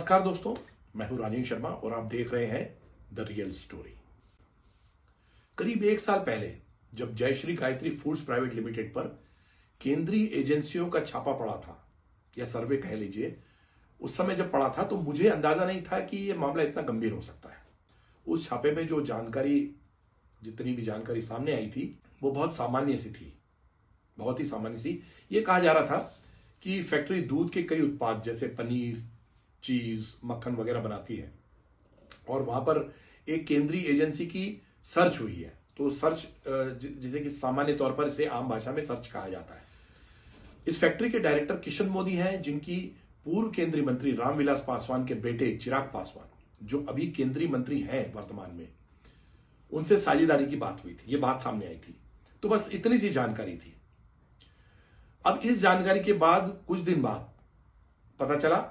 नमस्कार दोस्तों, मैं हूं राजेश शर्मा और आप देख रहे हैं द रियल स्टोरी। करीब एक साल पहले जब Jayashree Gayatri foods private limited पर केंद्रीय एजेंसियों का छापा पड़ा था या सर्वे कह लीजिए, उस समय जब पड़ा था तो मुझे अंदाजा नहीं था कि यह मामला इतना गंभीर हो सकता है। उस छापे में जो जानकारी, जितनी भी जानकारी सामने आई थी वो बहुत सामान्य सी थी, बहुत ही सामान्य सी। ये कहा जा रहा था कि फैक्ट्री दूध के कई उत्पाद जैसे पनीर, चीज, मक्खन वगैरह बनाती है और वहां पर एक केंद्रीय एजेंसी की सर्च हुई है। तो सर्च जिसे कि सामान्य तौर पर इसे आम भाषा में सर्च कहा जाता है। इस फैक्ट्री के डायरेक्टर किशन मोदी हैं, जिनकी पूर्व केंद्रीय मंत्री रामविलास पासवान के बेटे चिराग पासवान, जो अभी केंद्रीय मंत्री हैं वर्तमान में, उनसे साझेदारी की बात हुई थी। ये बात सामने आई थी। तो बस इतनी सी जानकारी थी। अब इस जानकारी के बाद कुछ दिन बाद पता चला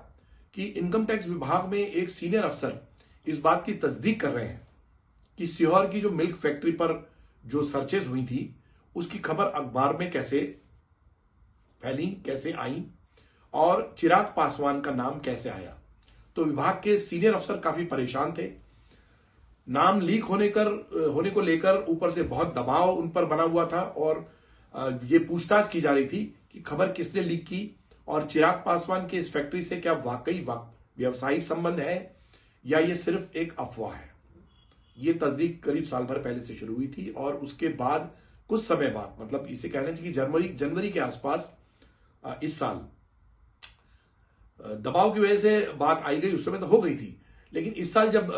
कि इनकम टैक्स विभाग में एक सीनियर अफसर इस बात की तस्दीक कर रहे हैं कि सीहोर की जो मिल्क फैक्ट्री पर जो सर्चेज हुई थी उसकी खबर अखबार में कैसे फैली, कैसे आई और चिराग पासवान का नाम कैसे आया। तो विभाग के सीनियर अफसर काफी परेशान थे। नाम लीक होने को लेकर ऊपर से बहुत दबाव उन पर बना हुआ था और ये पूछताछ की जा रही थी कि खबर किसने लीक की और चिराग पासवान के इस फैक्ट्री से क्या वाकई व्यवसायिक संबंध है या ये सिर्फ एक अफवाह है। ये तस्दीक करीब साल भर पहले से शुरू हुई थी और उसके बाद कुछ समय बाद, मतलब इसे कहना चाहिए कि जनवरी के आसपास इस साल दबाव की वजह से बात आई गई। उस समय तो हो गई थी, लेकिन इस साल जब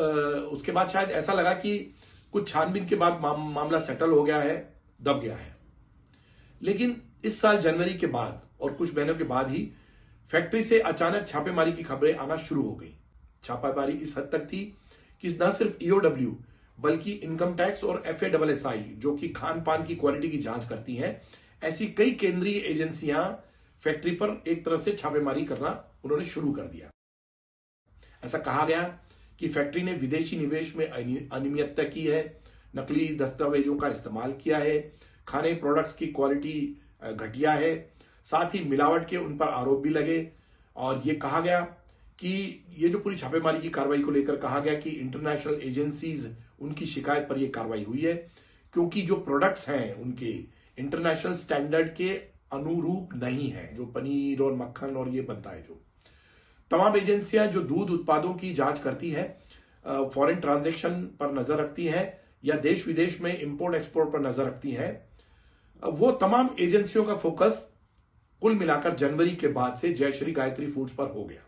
उसके बाद शायद ऐसा लगा कि कुछ छानबीन के बाद मामला सेटल हो गया है, दब गया है। लेकिन इस साल जनवरी के बाद और कुछ महीनों के बाद ही फैक्ट्री से अचानक छापेमारी की खबरें आना शुरू हो गई। छापेमारी इस हद तक थी कि न सिर्फ ईओडब्ल्यू बल्कि इनकम टैक्स और एफएसएसआई, जो कि खान पान की क्वालिटी की जांच करती हैं, ऐसी कई केंद्रीय एजेंसियां फैक्ट्री पर एक तरह से छापेमारी करना उन्होंने शुरू कर दिया। ऐसा कहा गया कि फैक्ट्री ने विदेशी निवेश में अनियमितता की है, नकली दस्तावेजों का इस्तेमाल किया है, खाने प्रोडक्ट्स की क्वालिटी घटिया है, साथ ही मिलावट के उन पर आरोप भी लगे। और ये कहा गया कि ये जो पूरी छापेमारी की कार्रवाई को लेकर कहा गया कि इंटरनेशनल एजेंसीज, उनकी शिकायत पर यह कार्रवाई हुई है क्योंकि जो प्रोडक्ट्स हैं उनके इंटरनेशनल स्टैंडर्ड के अनुरूप नहीं है, जो पनीर और मक्खन और ये बनता है। जो तमाम एजेंसियां जो दूध उत्पादों की जांच करती है, फॉरेन ट्रांजैक्शन पर नजर रखती है या देश विदेश में इंपोर्ट एक्सपोर्ट पर नजर रखती है, वो तमाम एजेंसियों का फोकस कुल मिलाकर जनवरी के बाद से जयश्री गायत्री फूड्स पर हो गया।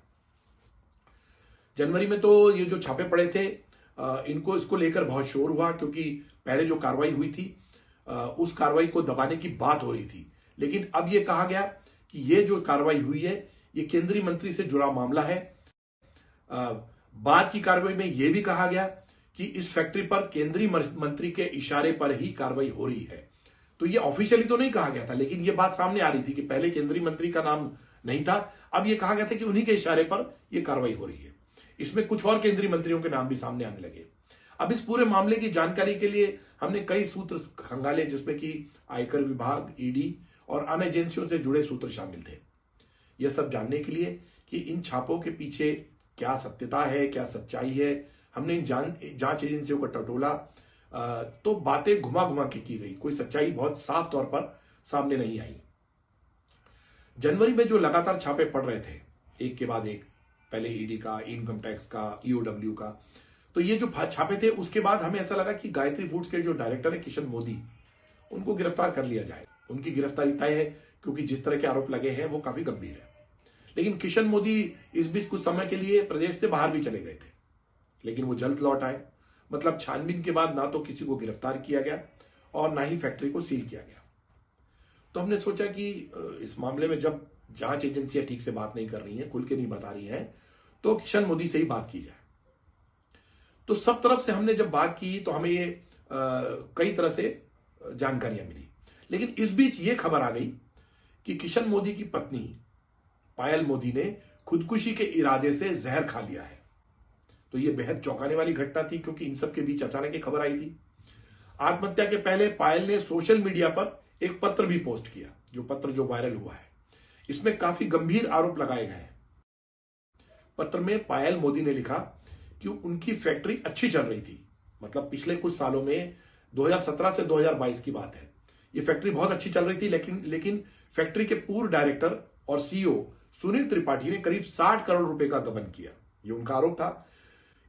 जनवरी में तो ये जो छापे पड़े थे, इसको लेकर बहुत शोर हुआ क्योंकि पहले जो कार्रवाई हुई थी उस कार्रवाई को दबाने की बात हो रही थी। लेकिन अब ये कहा गया कि ये जो कार्रवाई हुई है ये केंद्रीय मंत्री से जुड़ा मामला है। बाद की कार्रवाई में यह भी कहा गया कि इस फैक्ट्री पर केंद्रीय मंत्री के इशारे पर ही कार्रवाई हो रही है। तो ये ऑफिशियली तो नहीं कहा गया था, लेकिन ये बात सामने आ रही थी कि पहले केंद्रीय मंत्री का नाम नहीं था, अब ये कहा गया था कि उन्हीं के इशारे पर यह कार्रवाई हो रही है। इसमें कुछ और केंद्रीय मंत्रियों के नाम भी सामने आने लगे। अब इस पूरे मामले की जानकारी के लिए हमने कई सूत्र खंगाले, जिसमें कि आयकर विभाग, ईडी और अन्य एजेंसियों से जुड़े सूत्र शामिल थे। यह सब जानने के लिए कि इन छापों के पीछे क्या सत्यता है, क्या सच्चाई है, हमने इन जांच एजेंसियों का टटोला। तो बातें घुमा घुमा के की गई, कोई सच्चाई बहुत साफ तौर पर सामने नहीं आई। जनवरी में जो लगातार छापे पड़ रहे थे एक के बाद एक, पहले ईडी का, इनकम टैक्स का, ईओडब्ल्यू का, तो ये जो छापे थे उसके बाद हमें ऐसा लगा कि गायत्री फूड्स के जो डायरेक्टर है किशन मोदी, उनको गिरफ्तार कर लिया जाए। उनकी गिरफ्तारी तय है क्योंकि जिस तरह के आरोप लगे हैं वो काफी गंभीर है। लेकिन किशन मोदी इस बीच कुछ समय के लिए प्रदेश से बाहर भी चले गए थे, लेकिन वो जल्द लौट आए। मतलब छानबीन के बाद ना तो किसी को गिरफ्तार किया गया और ना ही फैक्ट्री को सील किया गया। तो हमने सोचा कि इस मामले में जब जांच एजेंसियां ठीक से बात नहीं कर रही हैं, खुल के नहीं बता रही हैं, तो किशन मोदी से ही बात की जाए। तो सब तरफ से हमने जब बात की तो हमें ये कई तरह से जानकारियां मिली। लेकिन इस बीच ये खबर आ गई कि किशन मोदी की पत्नी पायल मोदी ने खुदकुशी के इरादे से जहर खा लिया है। तो ये बेहद चौंकाने वाली घटना थी क्योंकि इन सब के बीच अचानक एक खबर आई थी। आत्महत्या के पहले पायल ने सोशल मीडिया पर एक पत्र भी पोस्ट किया, जो वायरल हुआ है। इसमें काफी गंभीर आरोप लगाए गए हैं। पत्र में पायल मोदी ने लिखा कि उनकी फैक्ट्री अच्छी चल रही थी। मतलब पिछले कुछ सालों में 2017 से 2022 की बात है, ये फैक्ट्री बहुत अच्छी चल रही थी, लेकिन फैक्ट्री के पूर्व डायरेक्टर और सीईओ सुनील त्रिपाठी ने करीब 60 करोड़ रुपए का गबन किया, ये उनका आरोप था।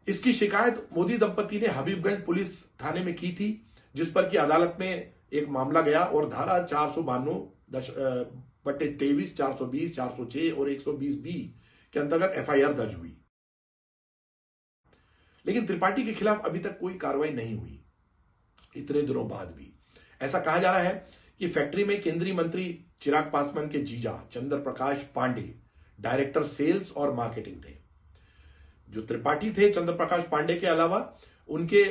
इसकी शिकायत मोदी दंपति ने हबीबगंज पुलिस थाने में की थी, जिस पर कि अदालत में एक मामला गया और धारा 492/23, 420, 406 और 120B के अंतर्गत एफआईआर दर्ज हुई। लेकिन त्रिपाठी के खिलाफ अभी तक कोई कार्रवाई नहीं हुई, इतने दिनों बाद भी। ऐसा कहा जा रहा है कि फैक्ट्री में केंद्रीय मंत्री चिराग पासवान के जीजा चंद्र प्रकाश पांडे डायरेक्टर सेल्स और मार्केटिंग थे। जो त्रिपाठी थे चंद्र प्रकाश पांडे के अलावा उनके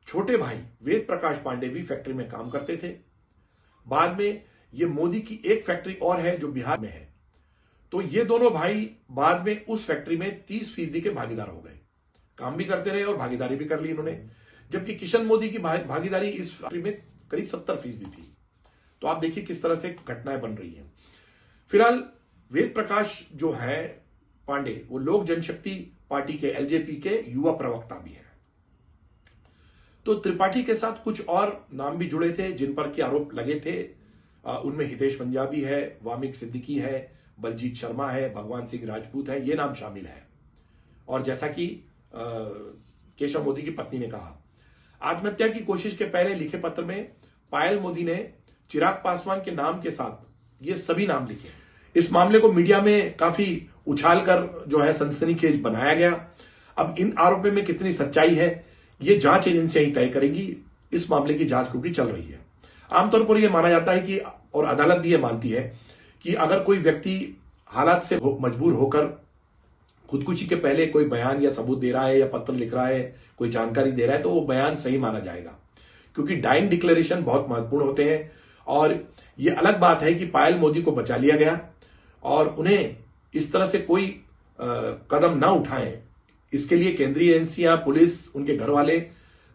छोटे भाई वेद प्रकाश पांडे भी फैक्ट्री में काम करते थे। बाद में ये मोदी की एक फैक्ट्री और है जो बिहार में है, तो ये दोनों भाई बाद में उस फैक्ट्री में 30% के भागीदार हो गए, काम भी करते रहे और भागीदारी भी कर ली इन्होंने। जबकि किशन मोदी की भागीदारी इस फैक्ट्री में करीब 70% थी। तो आप देखिए किस तरह से घटनाएं बन रही हैं। फिलहाल वेद प्रकाश जो है पांडे, वो लोक जनशक्ति पार्टी के एलजेपी के युवा प्रवक्ता भी हैं। तो त्रिपाठी के साथ कुछ और नाम भी जुड़े थे जिन पर के आरोप लगे थे। उनमें हितेश पंजाबी है, वामिक सिद्दीकी है, बलजीत शर्मा है, भगवान सिंह राजपूत है, ये नाम शामिल है। और जैसा कि केशव मोदी की पत्नी ने कहा, आत्महत्या की कोशिश के पहले लिखे पत्र में पायल मोदी ने चिराग पासवान के नाम के साथ ये सभी नाम लिखे। इस मामले को मीडिया में काफी उछालकर जो है सनसनीखेज बनाया गया। अब इन आरोपों में कितनी सच्चाई है ये जांच एजेंसियां ही तय करेंगी। इस मामले की जांच क्योंकि चल रही है। आमतौर पर यह माना जाता है कि, और अदालत भी यह मानती है कि अगर कोई व्यक्ति हालात से मजबूर होकर खुदकुशी के पहले कोई बयान या सबूत दे रहा है या पत्र लिख रहा है, कोई जानकारी दे रहा है, तो वो बयान सही माना जाएगा, क्योंकि डाइंग डिक्लेरेशन बहुत महत्वपूर्ण होते हैं। और ये अलग बात है कि पायल मोदी को बचा लिया गया और उन्हें इस तरह से कोई कदम ना उठाएं, इसके लिए केंद्रीय एजेंसियां, पुलिस, उनके घर वाले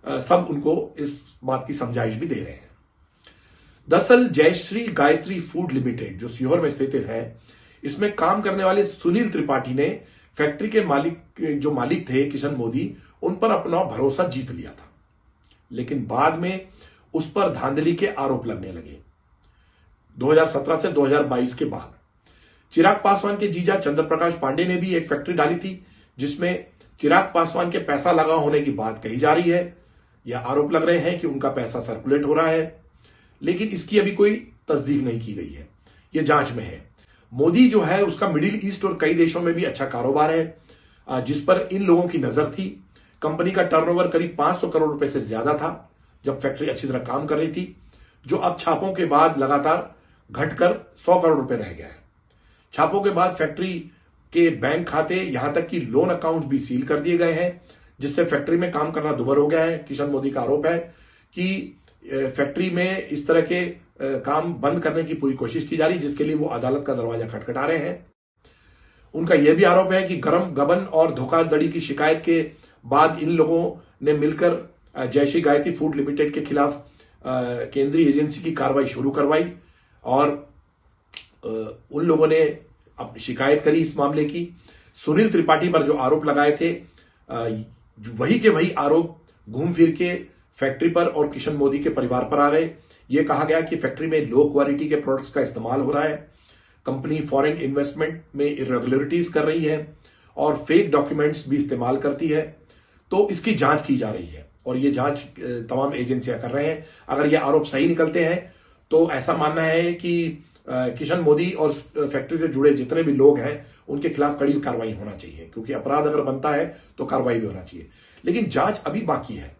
सब उनको इस बात की समझाइश भी दे रहे हैं। दरअसल जयश्री गायत्री फूड लिमिटेड जो सीहोर में स्थित है, इसमें काम करने वाले सुनील त्रिपाठी ने फैक्ट्री के मालिक थे किशन मोदी, उन पर अपना भरोसा जीत लिया था। लेकिन बाद में उस पर धांधली के आरोप लगने लगे। 2017 से 2022 के बाद चिराग पासवान के जीजा चंद्र प्रकाश पांडे ने भी एक फैक्ट्री डाली थी, जिसमें चिराग पासवान के पैसा लगा होने की बात कही जा रही है। यह आरोप लग रहे हैं कि उनका पैसा सर्कुलेट हो रहा है, लेकिन इसकी अभी कोई तस्दीक नहीं की गई है, यह जांच में है। मोदी जो है उसका मिडिल ईस्ट और कई देशों में भी अच्छा कारोबार है, जिस पर इन लोगों की नजर थी। कंपनी का टर्नओवर करीब 500 करोड़ रुपए से ज्यादा था जब फैक्ट्री अच्छी तरह काम कर रही थी, जो अब छापों के बाद लगातार घटकर 100 करोड़ रुपए रह गया है। छापों के बाद फैक्ट्री के बैंक खाते, यहां तक कि लोन अकाउंट भी सील कर दिए गए हैं, जिससे फैक्ट्री में काम करना दुभर हो गया है। किशन मोदी का आरोप है कि फैक्ट्री में इस तरह के काम बंद करने की पूरी कोशिश की जा रही, जिसके लिए वो अदालत का दरवाजा खटखटा रहे हैं। उनका यह भी आरोप है कि गबन और धोखाधड़ी की शिकायत के बाद इन लोगों ने मिलकर जयश्री गायत्री फूड लिमिटेड के खिलाफ केंद्रीय एजेंसी की कार्रवाई शुरू करवाई और उन लोगों ने अब शिकायत करी इस मामले की। सुनील त्रिपाठी पर जो आरोप लगाए थे, वही के वही आरोप घूम फिर के फैक्ट्री पर और किशन मोदी के परिवार पर आ गए। यह कहा गया कि फैक्ट्री में लो क्वालिटी के प्रोडक्ट्स का इस्तेमाल हो रहा है, कंपनी फॉरेन इन्वेस्टमेंट में इरेगुलरिटीज कर रही है और फेक डॉक्यूमेंट्स भी इस्तेमाल करती है। तो इसकी जांच की जा रही है और ये जांच तमाम एजेंसियां कर रहे हैं। अगर ये आरोप सही निकलते हैं तो ऐसा मानना है कि किशन मोदी और फैक्ट्री से जुड़े जितने भी लोग हैं उनके खिलाफ कड़ी कार्रवाई होना चाहिए, क्योंकि अपराध अगर बनता है तो कार्रवाई भी होना चाहिए। लेकिन जांच अभी बाकी है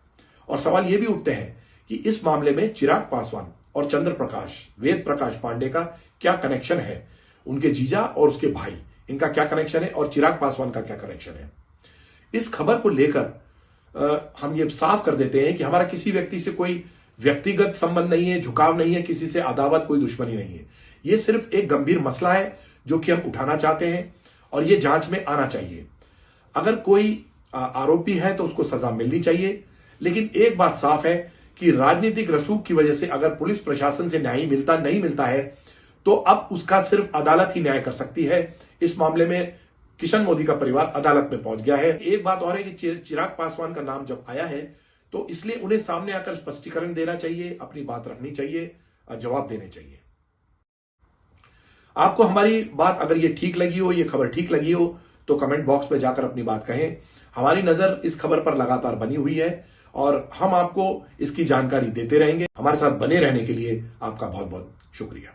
और सवाल ये भी उठते हैं कि इस मामले में चिराग पासवान और चंद्र प्रकाश, वेद प्रकाश पांडे का क्या कनेक्शन है, उनके जीजा और उसके भाई, इनका क्या कनेक्शन है और चिराग पासवान का क्या कनेक्शन है। इस खबर को लेकर हम ये साफ कर देते हैं कि हमारा किसी व्यक्ति से कोई व्यक्तिगत संबंध नहीं है, झुकाव नहीं है, किसी से अदावत, कोई दुश्मनी नहीं है। ये सिर्फ एक गंभीर मसला है जो कि हम उठाना चाहते हैं और ये जांच में आना चाहिए। अगर कोई आरोपी है तो उसको सजा मिलनी चाहिए, लेकिन एक बात साफ है कि राजनीतिक रसूख की वजह से अगर पुलिस प्रशासन से न्याय नहीं मिलता है तो अब उसका सिर्फ अदालत ही न्याय कर सकती है। इस मामले में किशन मोदी का परिवार अदालत में पहुंच गया है। एक बात और है कि चिराग पासवान का नाम जब आया है तो इसलिए उन्हें सामने आकर स्पष्टीकरण देना चाहिए, अपनी बात रखनी चाहिए, जवाब देने चाहिए। आपको हमारी बात अगर ये ठीक लगी हो, ये खबर ठीक लगी हो, तो कमेंट बॉक्स में जाकर अपनी बात कहें। हमारी नजर इस खबर पर लगातार बनी हुई है और हम आपको इसकी जानकारी देते रहेंगे। हमारे साथ बने रहने के लिए आपका बहुत बहुत शुक्रिया।